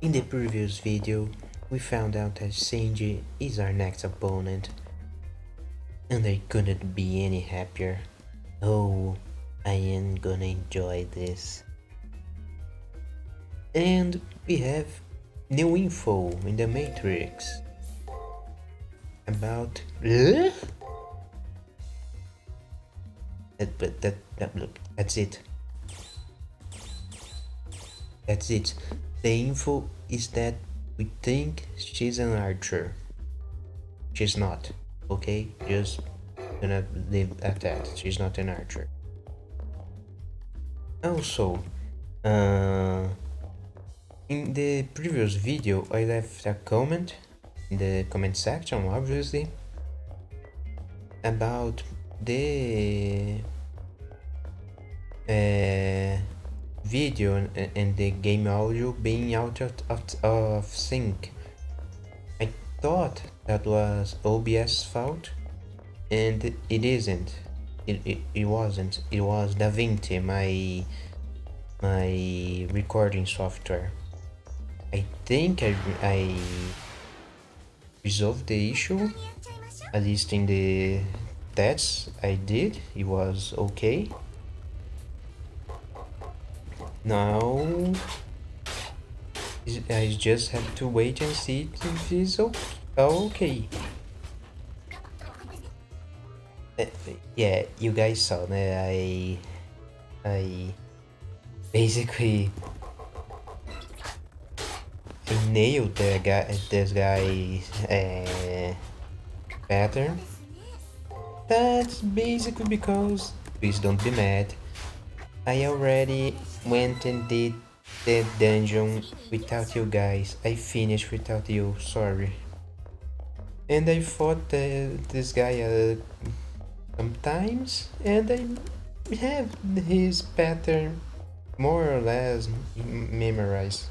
In the previous video, we found out that Shinji is our next opponent, and I couldn't be any happier. Oh, I am gonna enjoy this. And we have new info in the Matrix about. That's it. That's it. The info is that we think she's an archer. She's not. Okay? Just gonna leave at that. She's not an archer. Also, in the previous video, I left a comment in the comment section, obviously, about the video and the game audio being out of sync. I thought that was OBS fault, and it isn't. It wasn't. It was DaVinci, my recording software. I think I resolved the issue, at least in the tests I did. It was okay. Now I just have to wait and see if it's okay. Yeah, you guys saw that I basically nailed this guy's pattern. That's basically because, please don't be mad, I already went and did the dungeon without you guys. I finished without you, sorry. And I fought this guy sometimes, and I have his pattern more or less memorized.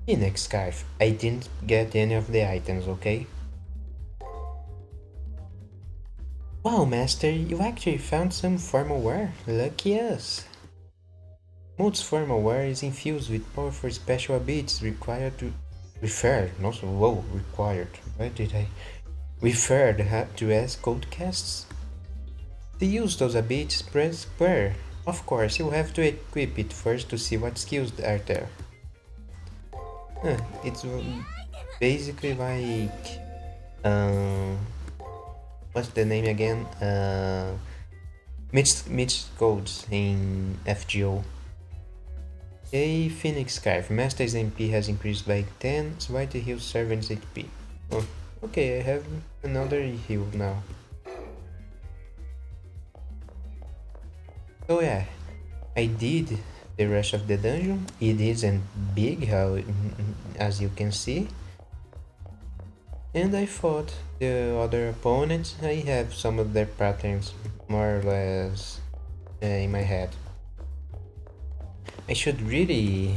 Phoenix Scarf, I didn't get any of the items, okay? Wow, Master, you actually found some formal wear. Lucky us. Most formal wear is infused with powerful special abilities required to required. Why did I refer to as code casts? To use those abilities, press square. Of course, you have to equip it first to see what skills are there. It's basically like what's the name again? Mitch codes in FGO. A Phoenix Scarf. Master's MP has increased by 10, so White heals servant's HP. Oh, okay, I have another heal now. So yeah, I did the rest of the dungeon. It isn't big, as you can see. And I fought the other opponents. I have some of their patterns more or less in my head. I should really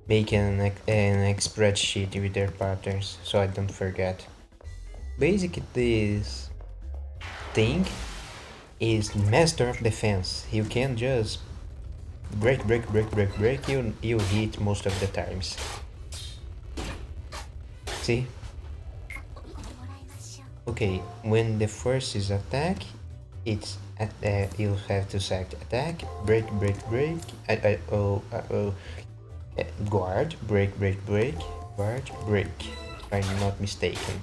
make an spreadsheet with their patterns so I don't forget. Basically, this thing is Master of Defense. You can just break. You hit most of the times. See? Okay, when the first is attack, it's you'll have to select attack, break, guard, break, guard, break, if I'm not mistaken.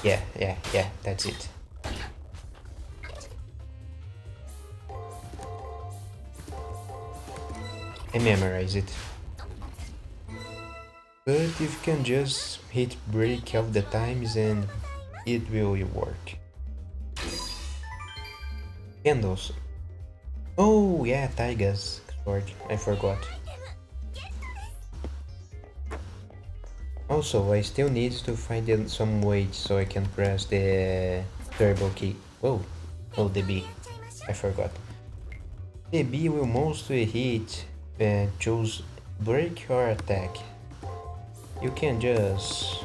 Yeah, that's it. I memorize it. But if you can just hit break all the times and it will work. Candles. Oh yeah, Taiga's sword. I forgot. Also, I still need to find some weight so I can press the turbo key. Oh, the B. I forgot. The B will mostly hit, choose break or attack. You can just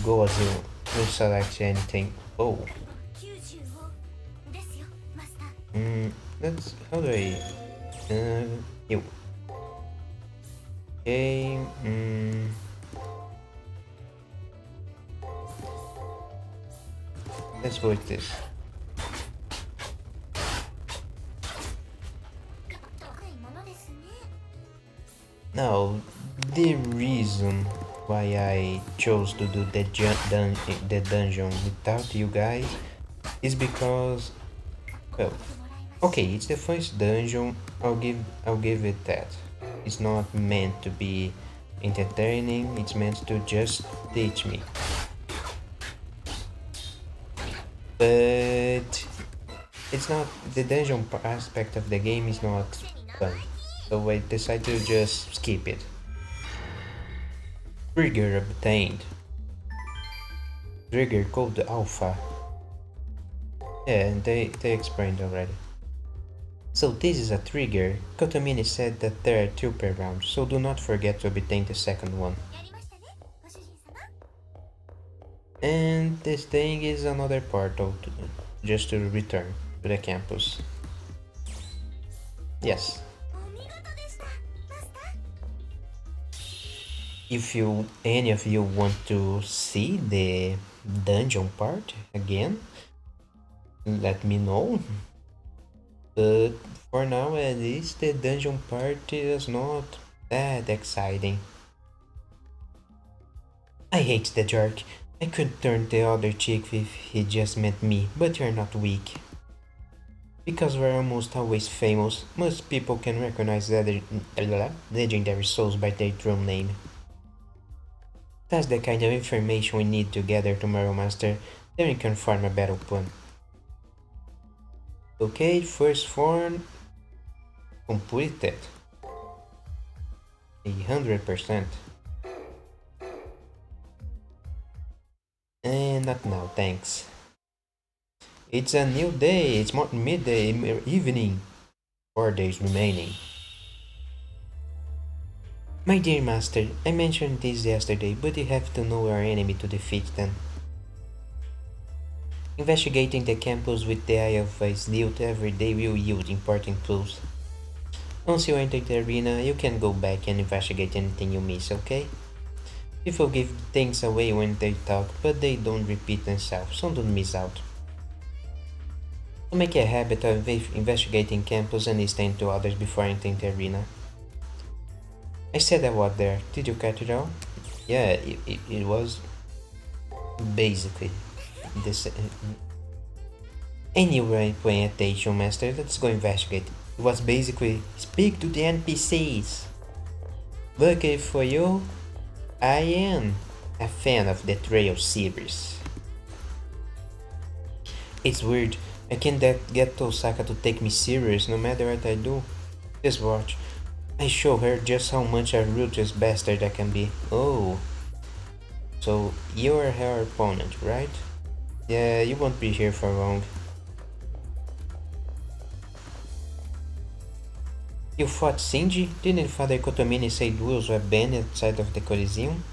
go as you select anything. Oh. Let's. How do I. You. Okay. Let's go with this. Now, the reason why I chose to do the dungeon without you guys is because, well, okay, it's the first dungeon. I'll give it that. It's not meant to be entertaining. It's meant to just teach me. But it's not, the dungeon aspect of the game is not fun. So I decided to just skip it. Trigger obtained. Trigger code alpha. Yeah, and they explained already. So this is a trigger. Kotomini said that there are 2 per round, so do not forget to obtain the second one. And this thing is another portal, just to return to the campus. Yes. If any of you want to see the dungeon part again, let me know. But for now, at least, the dungeon part is not that exciting. I hate the jerk. I could turn the other cheek if he just met me, but you're not weak. Because we're almost always famous, most people can recognize legendary souls by their true name. That's the kind of information we need to gather tomorrow, Master. Then we can form a battle plan. Okay, first form completed. 100%. And not now, thanks. It's a new day, it's more midday, evening. 4 days remaining. My dear master, I mentioned this yesterday, but you have to know our enemy to defeat them. Investigating the campus with the eye of a sleuth every day will yield important clues. Once you enter the arena, you can go back and investigate anything you miss, okay? People give things away when they talk, but they don't repeat themselves, so don't miss out. So make a habit of investigating campus and listening to others before entering the arena. I said that what there. Did you catch it all? Yeah, it was basically this. Anyway, paying attention, master, let's go investigate. It was basically speak to the NPCs. Lucky for you, I am a fan of the Trail series. It's weird, I can't get Tosaka to take me serious no matter what I do. Just watch. I show her just how much a ruthless bastard I can be. Oh. So, you're her opponent, right? Yeah, you won't be here for long. You fought Shinji? Didn't Father Kotomini say duels were banned outside of the Coliseum?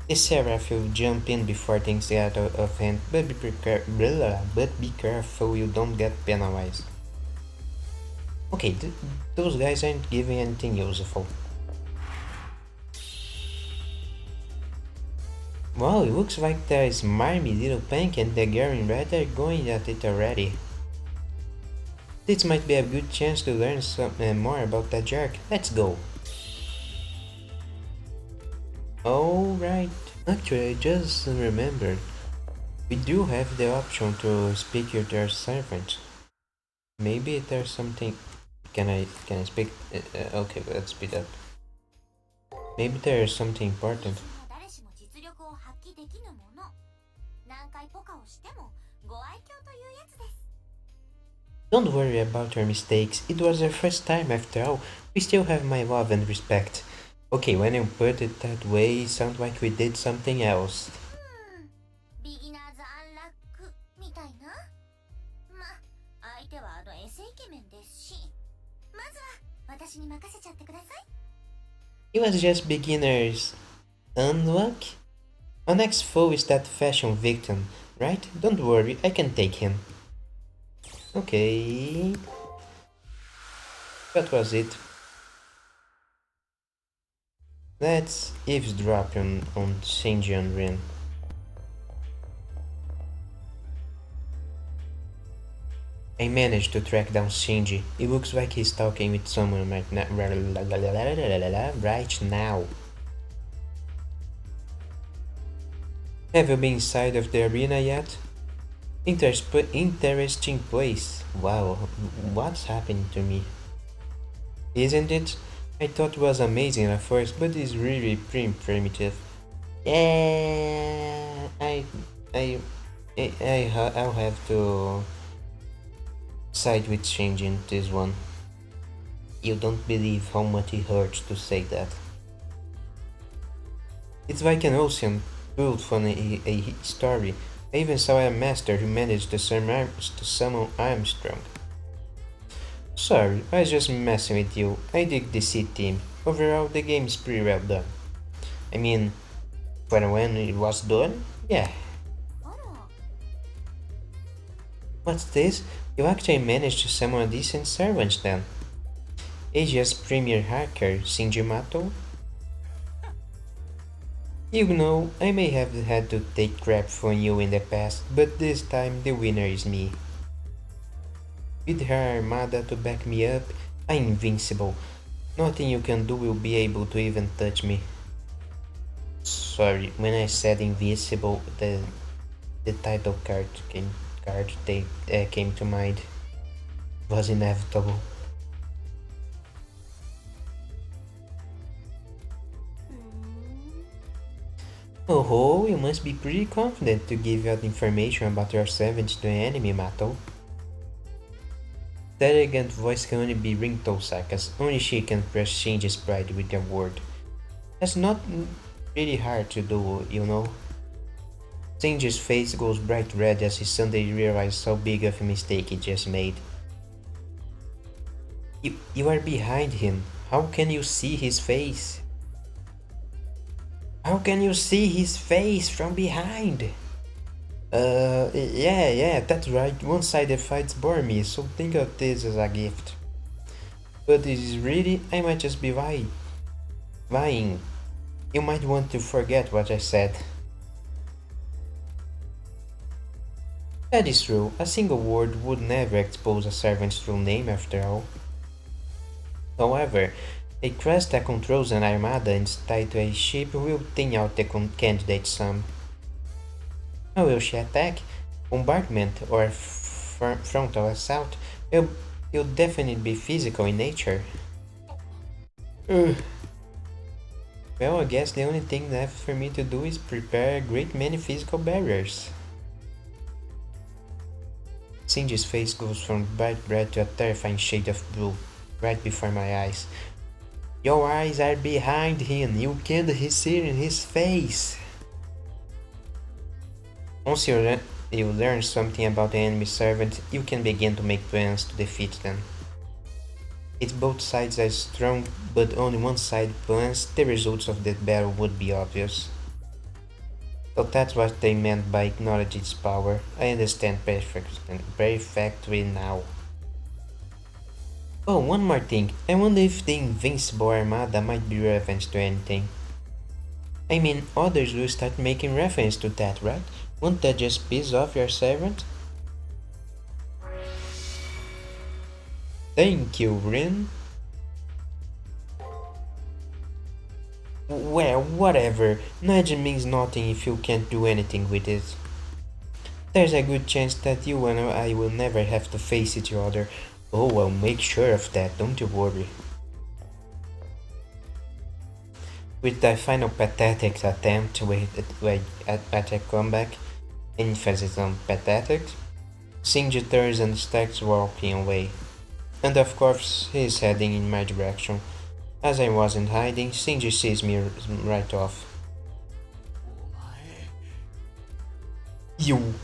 The Seraph will jump in before things get out of hand, but be careful you don't get penalized. Okay, those guys aren't giving anything useful. Wow, it looks like there is Marmy, Little Pink, and the girl in red are going at it already. This might be a good chance to learn more about that jerk. Let's go. Alright, actually I just remembered. We do have the option to speak with their servant. Maybe there's something. Can I speak? Okay, let's speed up. Maybe there is something important. Don't worry about your mistakes. It was our first time after all. We still have my love and respect. Okay, when you put it that way, it sounds like we did something else. It was just beginners. Unluck? Our next foe is that fashion victim, right? Don't worry, I can take him. Okay. What was it? Let's eavesdrop on Shinji and Rin. I managed to track down Shinji. It looks like he's talking with someone right now. Have you been inside of the arena yet? Interesting place. Wow, what's happening to me? Isn't it? I thought it was amazing at first, but it's really pretty primitive. Yeah, I, I'll have to side with changing this one. You don't believe how much it hurts to say that. It's like an ocean built from a story. I even saw a master who managed to summon Armstrong. Sorry, I was just messing with you. I dig the C team. Overall, the game is pretty well done. I mean, for when it was done, yeah. What's this? You actually managed to summon a decent servant then. Asia's premier hacker, Shinji Mato? You know, I may have had to take crap from you in the past, but this time the winner is me. With her armada to back me up, I'm invincible. Nothing you can do will be able to even touch me. Sorry, when I said invincible, the title came to mind. It was inevitable. Oh, you must be pretty confident to give out information about your servant to an enemy, Mato. That arrogant voice can only be Rinto Sakas. Only she can crush Shinji's pride with a word. That's not really hard to do, you know. Shinji's face goes bright red as he suddenly realizes how big of a mistake he just made. You are behind him. How can you see his face? How can you see his face from behind? Yeah, that's right. One-sided fights bore me, so think of this as a gift. But it is really, I might just be lying. You might want to forget what I said. That is true. A single word would never expose a servant's true name after all. However, a crest that controls an armada and is tied to a ship will thin out the candidate some. How will she attack? Bombardment or frontal assault? It'll definitely be physical in nature. Ugh. Well, I guess the only thing left for me to do is prepare a great many physical barriers. Shinji's face goes from bright red to a terrifying shade of blue, right before my eyes. Your eyes are behind him, you can't see in his face. Once you learn something about the enemy servant, you can begin to make plans to defeat them. If both sides are strong, but only one side plans, the results of that battle would be obvious. So that's what they meant by acknowledge its power. I understand perfectly now. Oh, one more thing. I wonder if the Invincible Armada might be relevant to anything. I mean, others will start making reference to that, right? Won't that just piss off your servant? Thank you, Rin. Well, whatever. Nudge means nothing if you can't do anything with it. There's a good chance that you and I will never have to face each other. Oh, I'll make sure of that, don't you worry. With that final pathetic attempt at a comeback, emphasis on pathetic, Shinji turns and starts walking away. And of course, he's heading in my direction. As I wasn't hiding, Shinji sees me right off. You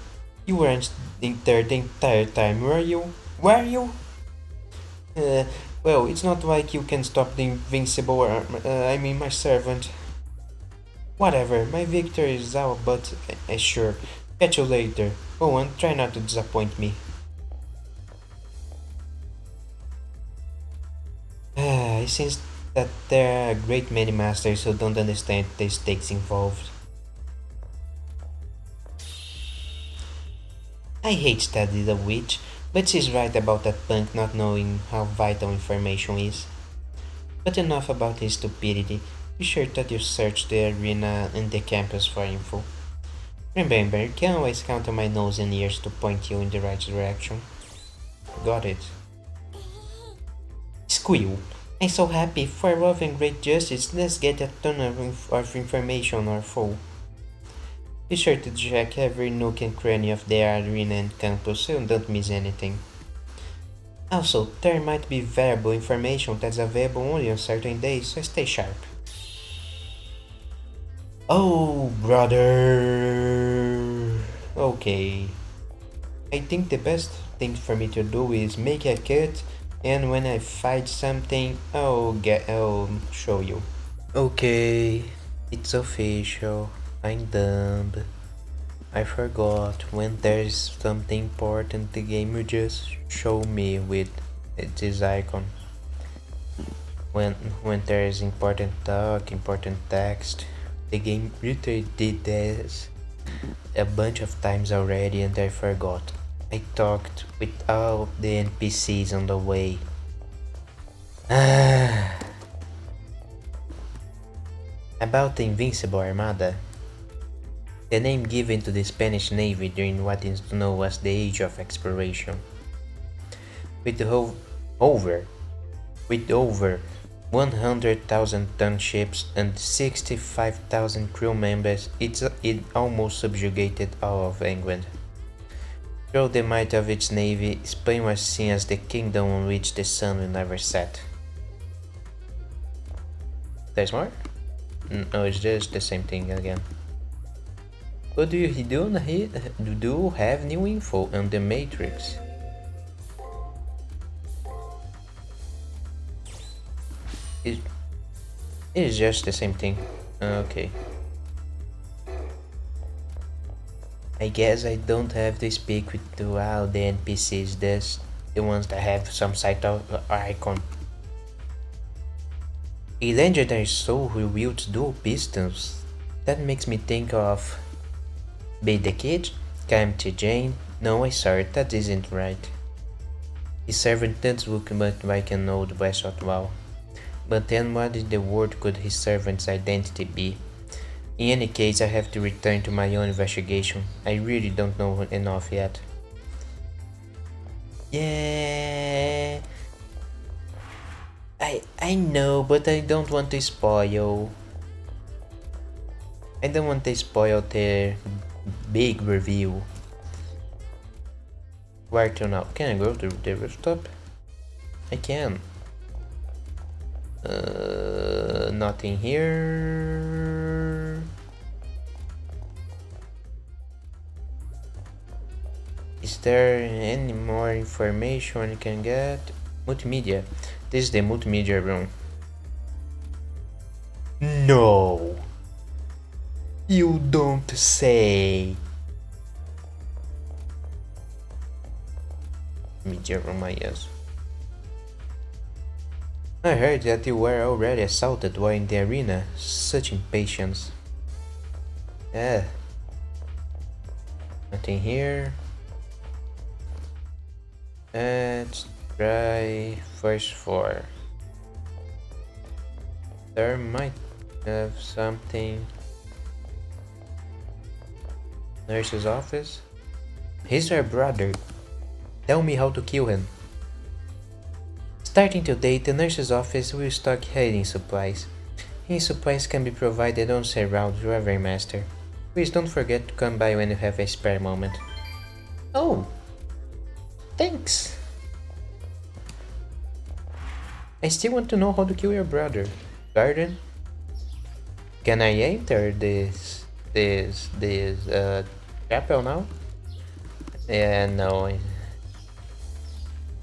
weren't there the entire time, were you? Were you? Well, it's not like you can stop the invincible I mean my servant. Whatever, my victory is out, but sure. Catch you later. Oh, and try not to disappoint me. I sense that there are a great many masters who don't understand the stakes involved. I hate Study the Witch, but she's right about that punk not knowing how vital information is. But enough about his stupidity. Be sure that you search the arena and the campus for info. Remember, you can always count on my nose and ears to point you in the right direction. Got it. Squeal. I'm so happy. For love and great justice, let's get a ton of information or foe. Be sure to check every nook and cranny of the arena and campus so you don't miss anything. Also, there might be valuable information that's available only on certain days, so stay sharp. Oh, brother! Okay. I think the best thing for me to do is make a cut, and when I find something, I'll show you. Okay, it's official. I'm dumb. I forgot. When there's something important, the game will just show me with this icon. When there is important talk, important text, the game literally did this a bunch of times already and I forgot. I talked with all the NPCs on the way. About the Invincible Armada. The name given to the Spanish Navy during what is known as the Age of Exploration. With over 100,000 ton ships and 65,000 crew members, it almost subjugated all of England. Through the might of its navy, Spain was seen as the kingdom on which the sun will never set. There's more? No, it's just the same thing again. But do you have new info on the Matrix? It is just the same thing. Okay. I guess I don't have to speak with all the NPCs, just the ones that have some site icon. A legendary soul who wields dual pistols. That makes me think of Be the Kid, Calamity Jane. No, I sorry, that isn't right. His servant does look much like an old Westshot Wall. But then what in the world could his servant's identity be? In any case, I have to return to my own investigation. I really don't know enough yet. Yeah, I know, but I don't want to spoil. I don't want to spoil the big reveal. Where to now? Can I go to the rooftop? I can. Nothing here. Is there any more information you can get? Multimedia. This is the multimedia room. No. You don't say. Media room, I guess. I heard that you were already assaulted while in the arena. Such impatience. Nothing here. Let's try first floor. There might have something. Nurse's office. He's our brother. Tell me how to kill him. Starting today, the nurse's office will stock healing supplies. Healing supplies can be provided on sale round to every master. Please don't forget to come by when you have a spare moment. Oh, thanks. I still want to know how to kill your brother. Garden? Can I enter this chapel now? Yeah, no.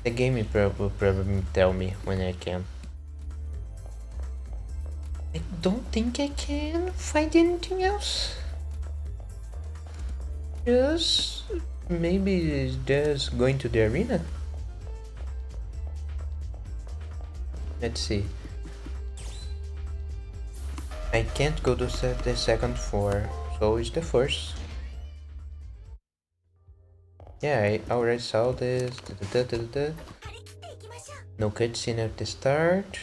The game will probably tell me when I can. I don't think I can find anything else. Just maybe just going to the arena. Let's see. I can't go to the second floor, so it's the first. Yeah, I already saw this. No cutscene at the start.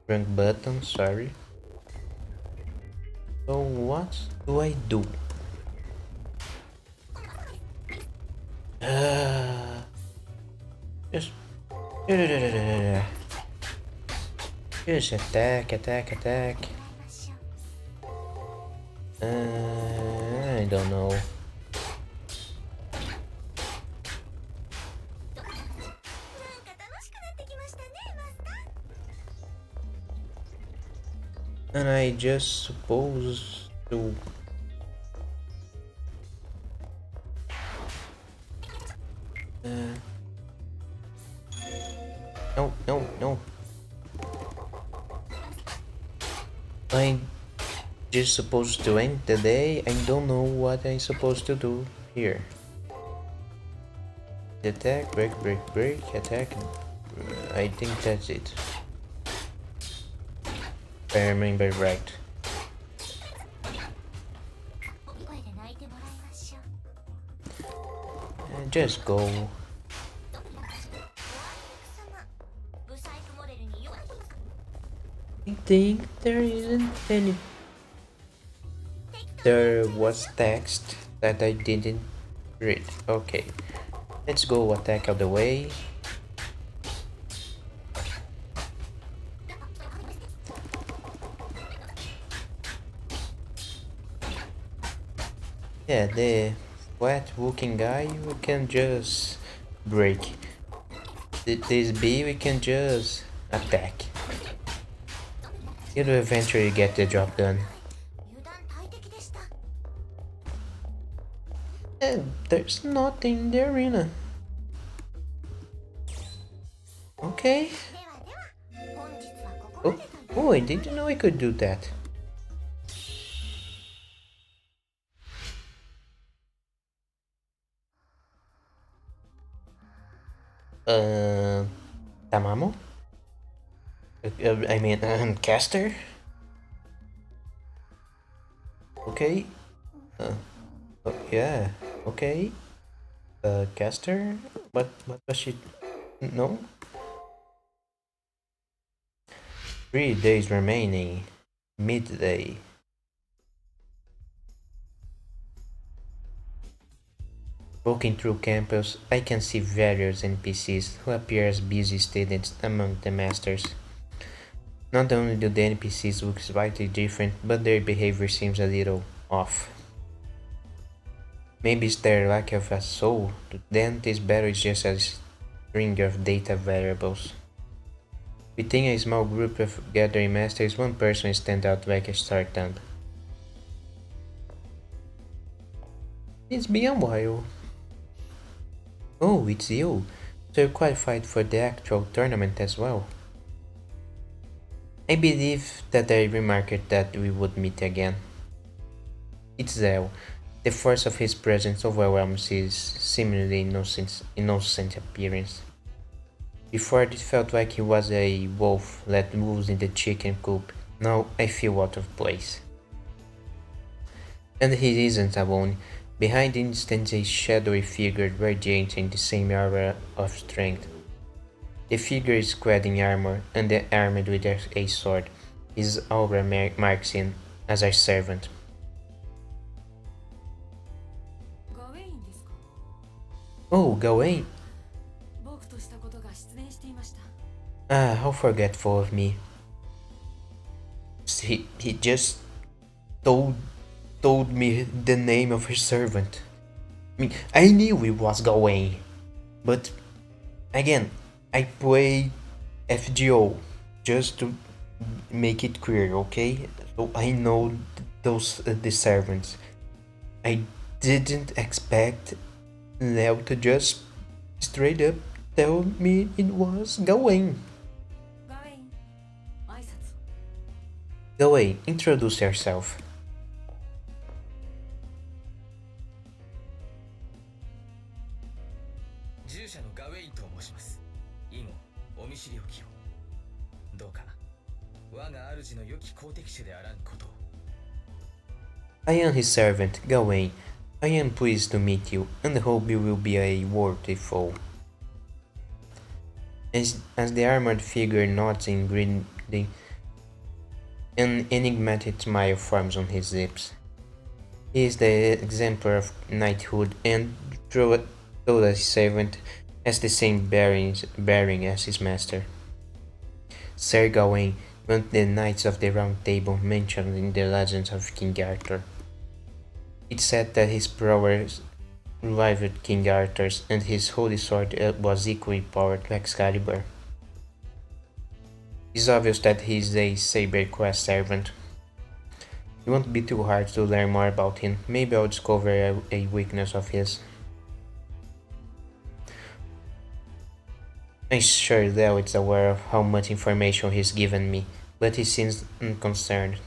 Wrong button, sorry. So what do I do? Just just attack, attack, attack. I don't know. And I just suppose to. No, no, no. I'm just supposed to end the day. I don't know what I'm supposed to do here. Attack, break, break, break, attack. I think that's it. If I remember right. Just go. I think there isn't any. There was text that I didn't read. Okay, let's go attack out the way. Yeah, the flat looking guy we can just break. This bee we can just attack. It'll eventually get the job done. And there's nothing in the arena. Okay. Oh, oh, I didn't know I could do that. Tamamo? I mean, Caster? Okay. Oh, yeah. Okay. Caster? What was she? No? 3 days remaining. Midday. Walking through campus, I can see various NPCs who appear as busy students among the masters. Not only do the NPCs look slightly different, but their behavior seems a little off. Maybe it's their lack of a soul. Then this battle is just a string of data variables. Within a small group of gathering masters, one person stands out like a star thumb. It's been a while. Oh, it's you. So you qualified for the actual tournament as well. I believe that I remarked that we would meet again. It's Zell. The force of his presence overwhelms his seemingly innocent appearance. Before it felt like he was a wolf let loose in the chicken coop. Now I feel out of place. And he isn't alone. Behind him stands a shadowy figure radiating the same aura of strength. The figure is clad in armor and armed with a sword. His aura marks him as our servant. Oh, Gawain! Ah, how forgetful of me. He just told me the name of his servant. I mean, I knew it was Gawain, but again, I play FGO just to make it clear, okay? So I know those the servants. I didn't expect Leo to just straight up tell me it was Gawain. Gawain, introduce yourself. 従者のガウェインと申します。以後お見知りおきを。どうか I am his servant, Gawain. I am pleased to meet you, and hope you will be a worthy foe. As the armored figure nods in greeting, an enigmatic smile forms on his lips. He is the exemplar of knighthood, and though a servant, has the same bearing as his master. Sir Gawain, one of the knights of the Round Table mentioned in the legends of King Arthur. It said that his prowess rivaled King Arthur's, and his holy sword was equally powerful to Excalibur. It's obvious that he is a SaberQuest servant. It won't be too hard to learn more about him. Maybe I'll discover a weakness of his. I'm sure Leo is aware of how much information he's given me, but he seems unconcerned.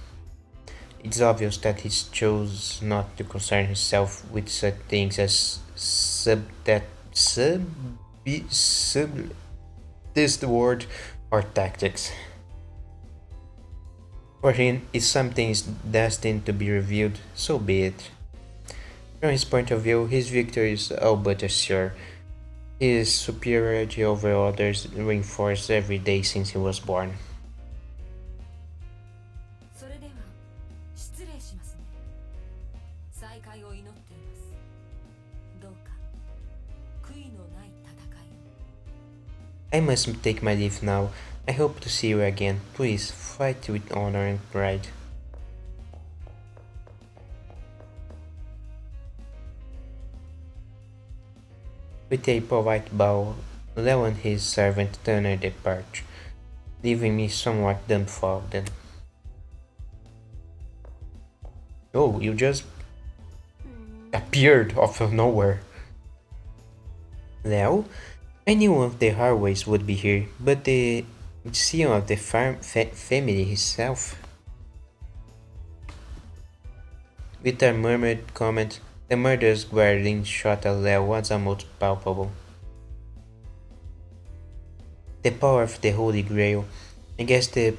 It's obvious that he chose not to concern himself with such things as sub this the word or tactics. For him, if something is destined to be revealed, so be it. From his point of view, his victory is all but assured. His superiority over others reinforced every day since he was born. I must take my leave now. I hope to see you again. Please, fight with honor and pride. With a polite bow, Leo and his servant turned and departed, leaving me somewhat dumbfounded. Oh, you just appeared out of nowhere. Leo? I knew one of the Harways would be here, but the CEO of the family himself. With a murmured comment, the murderous guardian shot at Leo was almost palpable. The power of the Holy Grail. I guess the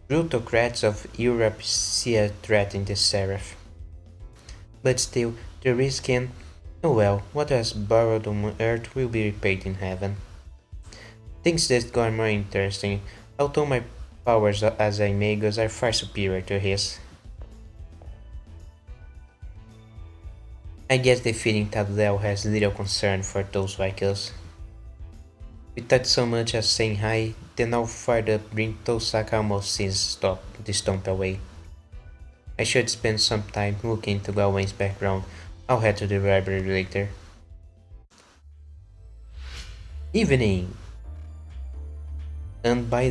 plutocrats of Europe see a threat in the Seraph. But still, the risk can. Oh well, what was borrowed on earth will be repaid in heaven. Things just got more interesting, although my powers as a magus are far superior to his. I get the feeling that Leo has little concern for those like us. Without so much as saying hi, the now fired up bring Tosaka almost seems the stomp away. I should spend some time looking into Gawain's background. I'll head to the library later. Evening. And uh, by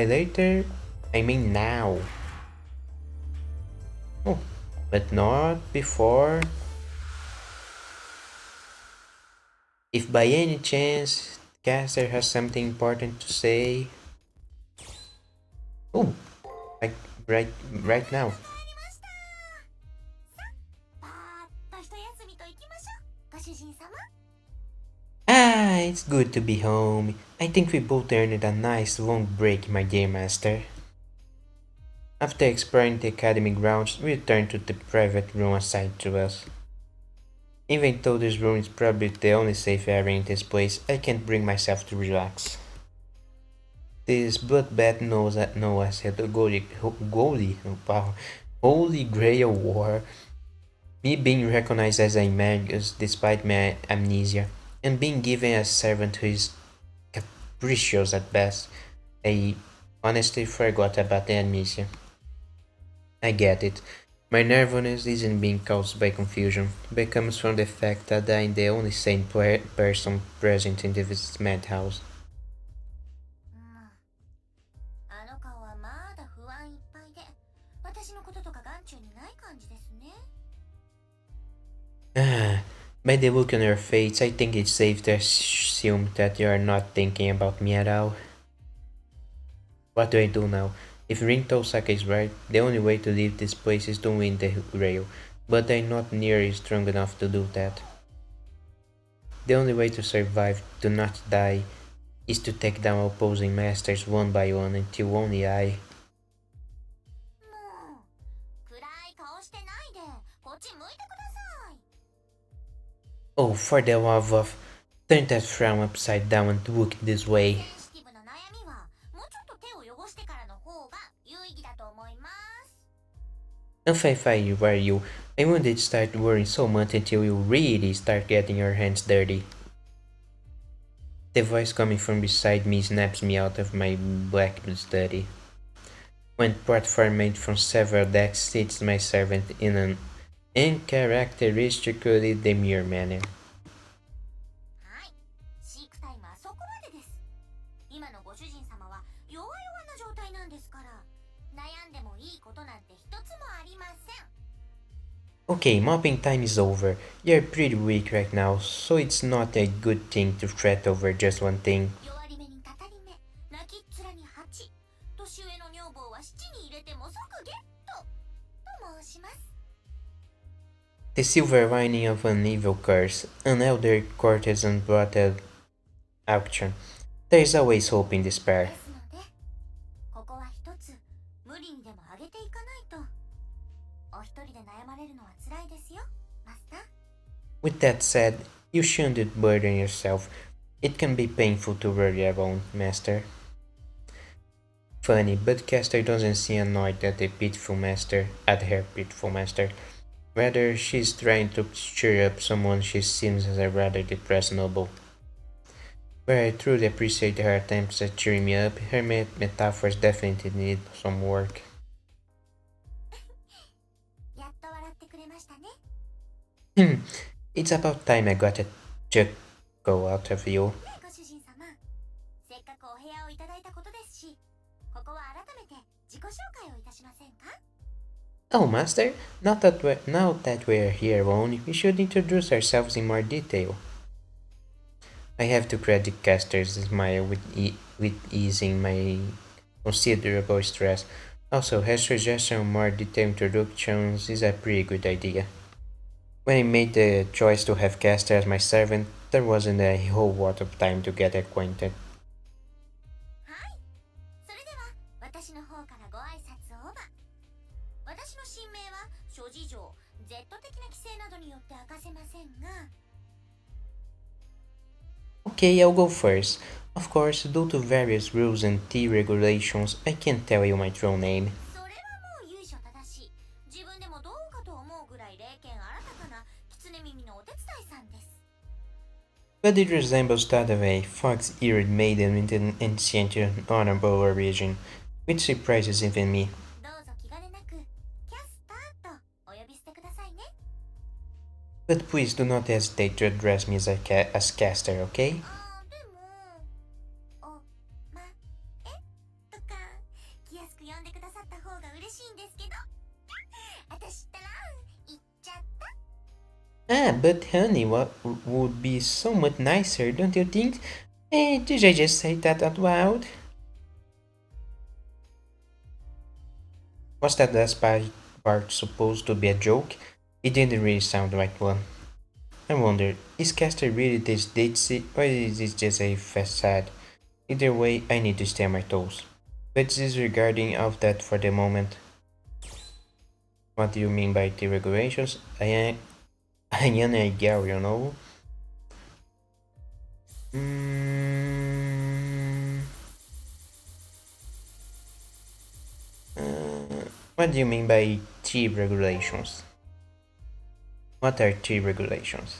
later, I mean now. Oh, but not before. If by any chance caster has something important to say. Oh, like right now. Ah, it's good to be home. I think we both earned a nice long break, my dear master. After exploring the academy grounds, we returned to the private room assigned to us. Even though this room is probably the only safe area in this place, I can't bring myself to relax. This bloodbath knows as the Holy Grail War, me being recognized as a magus despite my amnesia, and being given a servant who is capricious at best. I honestly forgot about the amnesia. I get it. My nervousness isn't being caused by confusion, but comes from the fact that I'm the only sane person present in this madhouse. Ah, by the look on your face, I think it's safe to assume that you are not thinking about me at all. What do I do now? If Rinto Saka is right, the only way to leave this place is to win the Grail, but I'm not nearly strong enough to do that. The only way to survive, to not die, is to take down opposing masters one by one until only I. Oh, for the love of, turn that frown upside down and look this way. If I were you, I wouldn't start worrying so much until you really start getting your hands dirty. The voice coming from beside me snaps me out of my black study. When platform made from several decks sits my servant in an uncharacteristically demure manner. Okay, mopping time is over. You're pretty weak right now, so it's not a good thing to fret over just one thing. The silver lining of an evil curse, an elder courtesan brought at auction. There is always hope in despair. With that said, you shouldn't burden yourself. It can be painful to worry alone, master. Funny, but Castor doesn't seem annoyed at her pitiful master. Rather, she's trying to cheer up someone she seems as a rather depressed noble. Where I truly appreciate her attempts at cheering me up, her metaphors definitely need some work. It's about time I got a chuckle out of you. Oh, Master, now that we're here alone, we should introduce ourselves in more detail. I have to credit Castor's smile with easing my considerable stress. Also, her suggestion of more detailed introductions is a pretty good idea. When I made the choice to have Castor as my servant, there wasn't a whole lot of time to get acquainted. Okay, I'll go first. Of course, due to various rules and tea regulations, I can't tell you my true name. But it resembles that of a fox-eared maiden with an ancient and honorable origin, which surprises even me. But please do not hesitate to address me as Castor, okay? Ah, but honey, what would be so much nicer, don't you think? Did I just say that out loud? Was that last part supposed to be a joke? It didn't really sound like one. I wonder, is Castor really this ditzy, or is it just a facade? Either way, I need to stay on my toes. But disregarding of that for the moment. What do you mean by the regulations? I am a girl, you know? Mm, what do you mean by T regulations? What are T regulations?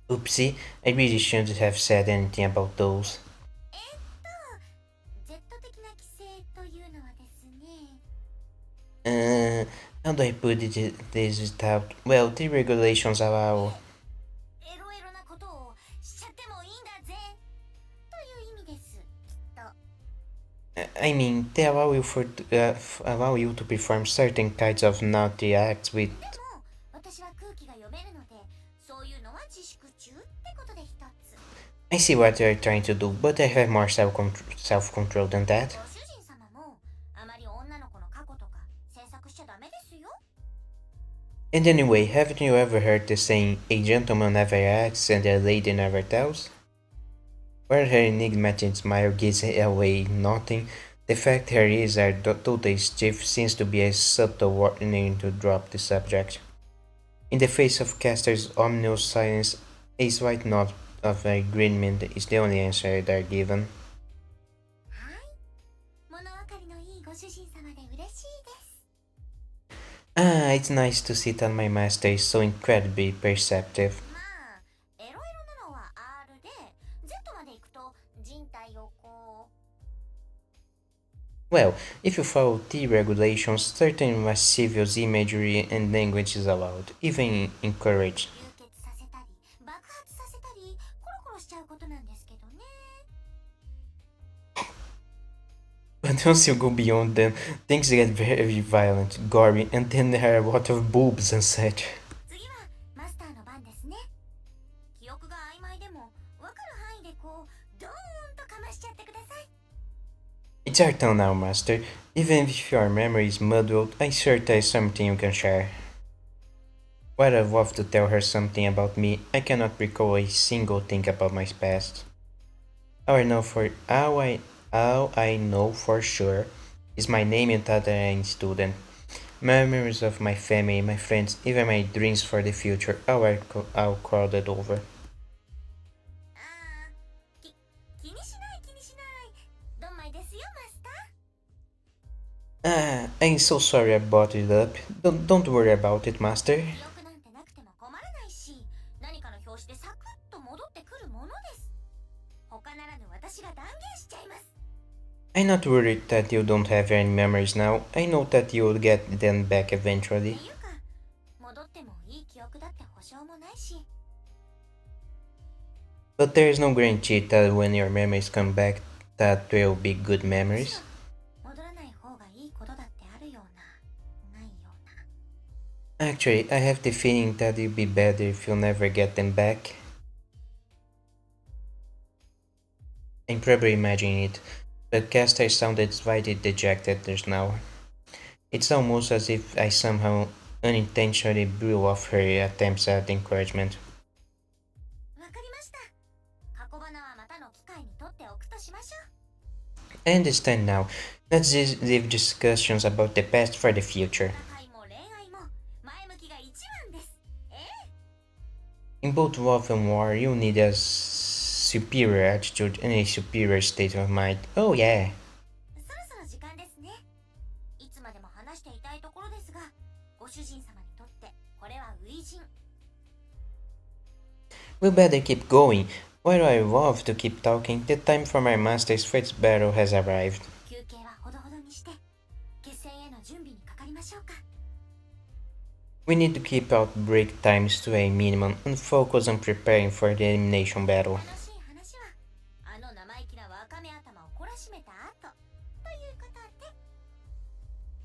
Oopsie, I really shouldn't have said anything about those. Uh, how do I put this without? Well, the regulations allow. I mean, they allow allow you to perform certain kinds of naughty acts with. I see what you're trying to do, but I have more self control than that. And anyway, haven't you ever heard the saying, a gentleman never asks and a lady never tells? While her enigmatic smile gives away nothing, the fact her ears are totally stiff seems to be a subtle warning to drop the subject. In the face of Castor's ominous silence, a slight nod of agreement is the only answer they're given. Ah, it's nice to see that my master is so incredibly perceptive. Well, if you follow T regulations, certain lascivious imagery and language is allowed, even encouraged. But once you go beyond them, things get very violent, gory, and then there are a lot of boobs and such. It's our turn now, Master. Even if your memory is muddled, I sure there's something you can share. While I'd love to tell her something about me, I cannot recall a single thing about my past. All I know for sure is my name and that I'm a student. Memories of my family, my friends, even my dreams for the future, all crowded over. Ah, I'm so sorry I brought it up. Don't worry about it, Master. I'm not worried that you don't have any memories now. I know that you'll get them back eventually. But there is no guarantee that when your memories come back, that will be good memories. Actually, I have the feeling that it'll be better if you never get them back. I'm probably imagining it, but Castor sounded slightly dejected just now. It's almost as if I somehow unintentionally blew off her attempts at encouragement. I understand now. Let's just leave discussions about the past for the future. In both love and war, you need a superior attitude and a superior state of mind. Oh, yeah. We better keep going. While I love to keep talking, the time for my master's first battle has arrived. We need to keep our break times to a minimum and focus on preparing for the elimination battle.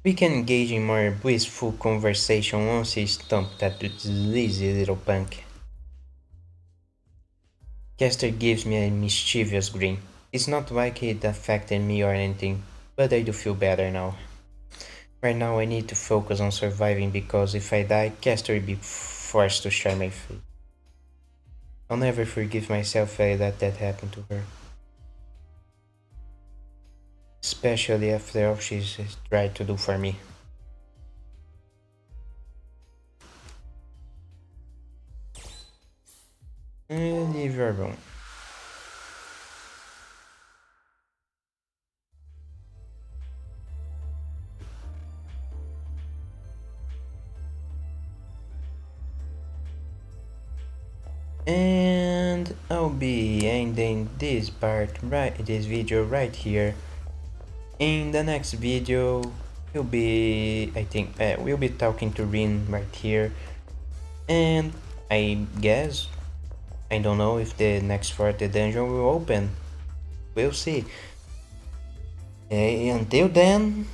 We can engage in more blissful conversation once he stumped that lazy little punk. Castor gives me a mischievous grin. It's not like it affected me or anything, but I do feel better now. Right now I need to focus on surviving because if I die, Castor will be forced to share my fate. I'll never forgive myself if I let that happen to her. Especially after all she's tried to do for me. And leave her alone. And I'll be ending this video right here. In the next video, we'll be talking to Rin right here. And I guess, I don't know if the next part of the dungeon will open. We'll see. Until then,